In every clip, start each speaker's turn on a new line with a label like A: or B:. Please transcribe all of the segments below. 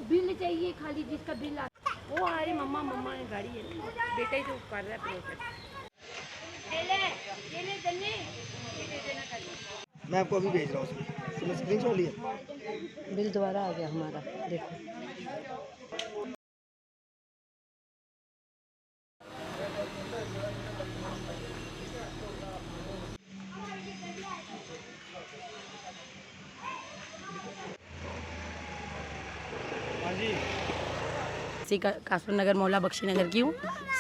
A: Bill चाहिए खाली, जिसका बिल आता वो आ रही मम्मा मम्मा ने गाड़ी है, बेटा ही तो कर रहा है प्रोजेक्ट।
B: मैं आपको अभी भेज रहा हूँ उसमें स्क्रीनशॉट लिया।
A: बिल दोबारा आ गया हमारा, देखो।
B: हाँ जी,
A: कासपुर नगर मोहल्ला बख्शी नगर की हूँ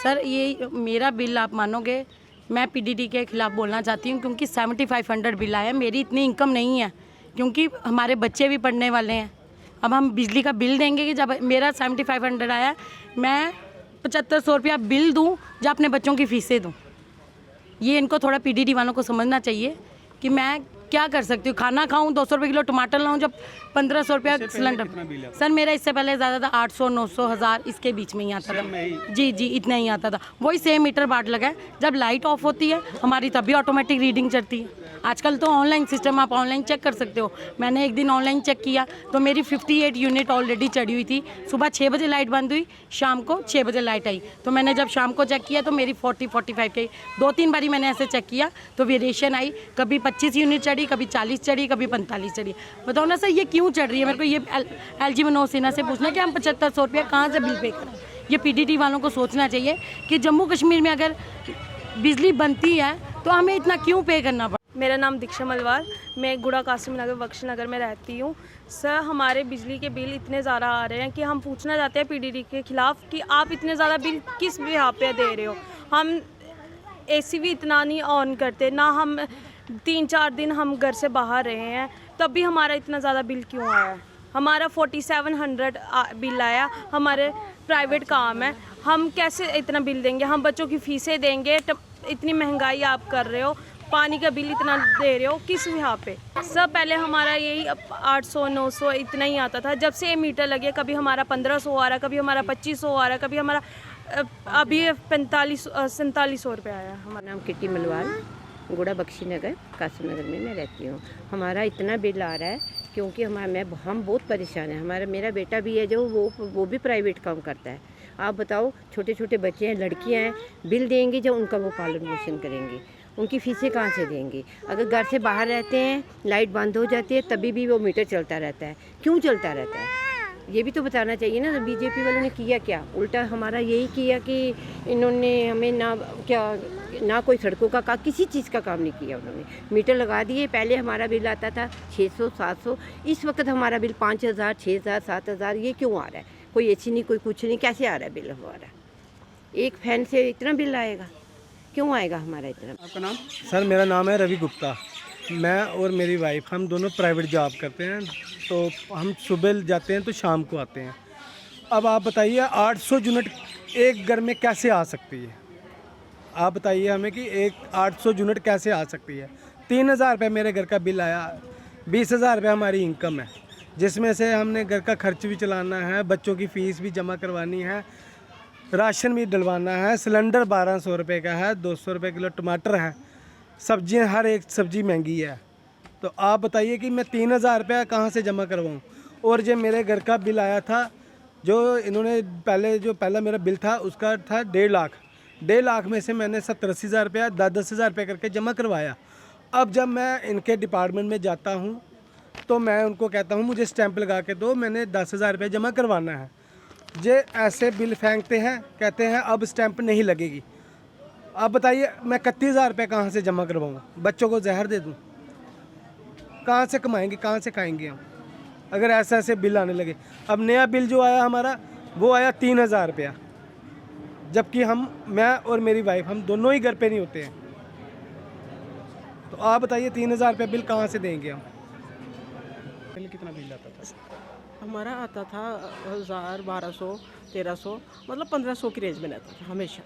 A: सर। ये मेरा बिल आप मानोगे, मैं पीडीडी के खिलाफ बोलना चाहती हूँ क्योंकि 7500 बिल आया। मेरी इतनी इनकम नहीं है क्योंकि हमारे बच्चे भी पढ़ने वाले हैं। अब हम बिजली का बिल देंगे कि जब मेरा 7500 आया, मैं 7500 रुपया बिल दूँ या अपने बच्चों की फीसें दूँ। ये इनको थोड़ा पीडीडी वालों को समझना चाहिए कि मैं क्या कर सकती हूँ। खाना खाऊँ, 200 रुपये किलो टमाटर लाऊँ, जब 1500 रुपया सिलेंडर। सर मेरा इससे पहले ज़्यादा था, 800 900 1000 इसके बीच में ही आता था। जी जी, इतना ही आता था। वही सेम मीटर बाट लगा है। जब लाइट ऑफ होती है हमारी तभी ऑटोमेटिक रीडिंग चढ़ती है। आजकल तो ऑनलाइन सिस्टम, आप ऑनलाइन चेक कर सकते हो। मैंने एक दिन ऑनलाइन चेक किया तो मेरी 58 यूनिट ऑलरेडी चढ़ी हुई थी। सुबह 6 बजे लाइट बंद हुई, शाम को 6 बजे लाइट आई। तो मैंने जब शाम को चेक किया तो मेरी 40-45 की 2-3 बारी मैंने ऐसे चेक किया तो वेरिएशन आई। कभी 25 यूनिट चढ़ी, कभी 40 चढ़ी, कभी 45 चढ़ी। बताओ ना सर, ये क्यों चढ़ रही है? मेरे को ये LG मनोज सिन्हा से पूछना कि हम 7500 रुपया कहाँ से बिल पे करें। ये पीडीडी वालों को सोचना चाहिए कि जम्मू कश्मीर में अगर बिजली बनती है तो हमें इतना क्यों पे करना पड़ता।
C: मेरा नाम दीक्षा मलवार, मैं गुड़ा कासिम नगर बख्शी नगर में रहती हूँ। सर हमारे बिजली के बिल इतने ज़्यादा आ रहे हैं कि हम पूछना चाहते हैं पीडीडी के खिलाफ़ कि आप इतने ज़्यादा बिल किस बिहार पे दे रहे हो। हम AC भी इतना नहीं ऑन करते ना, हम 3-4 दिन हम घर से बाहर रहे हैं तब भी हमारा इतना ज़्यादा बिल क्यों आया। हमारा 4700 बिल आया। हमारे प्राइवेट काम है, हम कैसे इतना बिल देंगे? हम बच्चों की फ़ीसें देंगे, इतनी महंगाई आप कर रहे हो, पानी का बिल इतना दे रहे हो, किस यहाँ पे? सब पहले हमारा यही 800-900 इतना ही आता था। जब से ये मीटर लगे, कभी हमारा 1500 आ रहा, कभी हमारा 2500 आ रहा, कभी हमारा अभी 4700 रुपये आया।
D: हमारा नाम किटी मलवाल, गुड़ा बख्शी नगर कासिम नगर में मैं रहती हूँ। हमारा इतना बिल आ रहा है क्योंकि हम बहुत परेशान हैं। मेरा बेटा भी है जो वो भी प्राइवेट काम करता है। आप बताओ, छोटे छोटे बच्चे हैं, लड़कियां हैं, बिल देंगे जब उनका वो पालन पोषण करेंगे, उनकी फीसें कहाँ से देंगे? अगर घर से बाहर रहते हैं, लाइट बंद हो जाती है तभी भी वो मीटर चलता रहता है। क्यों चलता रहता है? ये भी तो बताना चाहिए ना। बीजेपी वालों ने किया क्या? उल्टा हमारा यही किया कि इन्होंने हमें ना कोई सड़कों का किसी चीज़ का काम नहीं किया। उन्होंने मीटर लगा दिए। पहले हमारा बिल आता था 600-700, इस वक्त हमारा बिल 5000, 6000, 7000। ये क्यों आ रहा है? कोई AC नहीं, कोई कुछ नहीं, कैसे आ रहा है बिल हमारा? एक फैन से इतना बिल आएगा? क्यों आएगा हमारा इतना?
B: आपका नाम? सर मेरा नाम है रवि गुप्ता। मैं और मेरी वाइफ हम दोनों प्राइवेट जॉब करते हैं, तो हम सुबह जाते हैं तो शाम को आते हैं। अब आप बताइए 800 यूनिट एक घर में कैसे आ सकती है? आप बताइए हमें कि एक 800 यूनिट कैसे आ सकती है? 3000 रुपये मेरे घर का बिल आया। 20,000 रुपये हमारी इनकम है, जिसमें से हमने घर का खर्च भी चलाना है, बच्चों की फ़ीस भी जमा करवानी है, राशन भी डलवाना है, सिलेंडर 1200 रुपये का है, 200 रुपये किलो टमाटर है, सब्जियां, हर एक सब्ज़ी महंगी है। तो आप बताइए कि मैं 3000 रुपया कहाँ से जमा करवाऊँ? और जो मेरे घर का बिल आया था, जो इन्होंने पहला मेरा बिल था उसका था 1.5 लाख। 1.5 लाख में से मैंने 70-80 हज़ार रुपया 10-10 हज़ार रुपये करके जमा करवाया। अब जब मैं इनके डिपार्टमेंट में जाता हूँ तो मैं उनको कहता हूँ मुझे स्टैंप लगा के दो, मैंने 10,000 रुपये जमा करवाना है। ये ऐसे बिल फेंकते हैं, कहते हैं अब स्टैंप नहीं लगेगी। आप बताइए मैं 31,000 रुपये कहाँ से जमा करवाऊँ? बच्चों को जहर दे दूँ? कहाँ से कमाएंगे, कहाँ से खाएंगे हम, अगर ऐसे बिल आने लगे? अब नया बिल जो आया हमारा वो आया 3,000 रुपया, जबकि मैं और मेरी वाइफ हम दोनों ही घर पे नहीं होते हैं। तो आप बताइए 3,000 रुपये बिल कहाँ से देंगे हम? पहले कितना बिल आता था?
E: हमारा आता था 1000, 1200, 1300, मतलब 1500 की रेंज में रहता था हमेशा।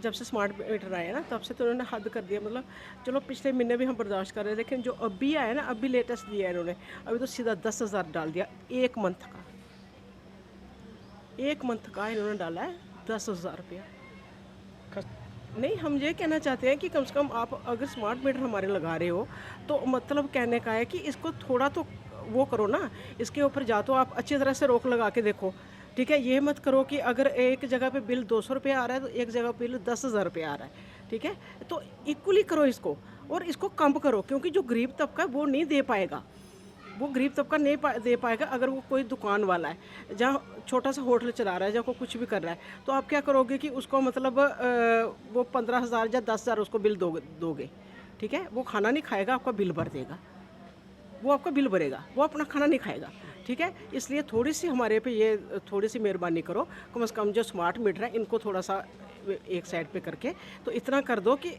E: जब से स्मार्ट मीटर आए ना तब से तो उन्होंने हद कर दिया। मतलब चलो पिछले महीने भी हम बर्दाश्त कर रहे थे, लेकिन जो अभी आया ना, अभी लेटेस्ट दिया है इन्होंने, अभी तो सीधा 10,000 डाल दिया। एक मंथ का इन्होंने डाला है 10,000 रुपया। नहीं, हम ये कहना चाहते हैं कि कम से कम आप अगर स्मार्ट मीटर हमारे लगा रहे हो तो मतलब कहने का है कि इसको थोड़ा तो वो करो ना, इसके ऊपर जा तो आप अच्छी तरह से रोक लगा के देखो, ठीक है। ये मत करो कि अगर एक जगह पे बिल 200 रुपये आ रहा है तो एक जगह बिल 10,000 रुपये आ रहा है, ठीक है। तो इक्वली करो इसको और इसको कम करो, क्योंकि जो गरीब तबका वो नहीं दे पाएगा, वो गरीब तबका नहीं दे पाएगा। अगर वो कोई दुकान वाला है, जहाँ छोटा सा होटल चला रहा है, जहाँ को कुछ भी कर रहा है, तो आप क्या करोगे कि उसको मतलब वो 15,000 या 10,000 उसको बिल दोगे, ठीक है। वो खाना नहीं खाएगा, आपका बिल भर देगा, वो आपका बिल भरेगा, वो अपना खाना नहीं खाएगा, ठीक है। इसलिए थोड़ी सी हमारे पे ये थोड़ी सी मेहरबानी करो, कम से कम जो स्मार्ट मीटर है इनको थोड़ा सा एक साइड पे करके तो इतना कर दो कि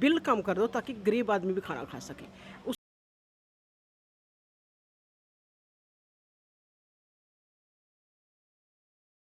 E: बिल कम कर दो, ताकि गरीब आदमी भी खाना खा सके।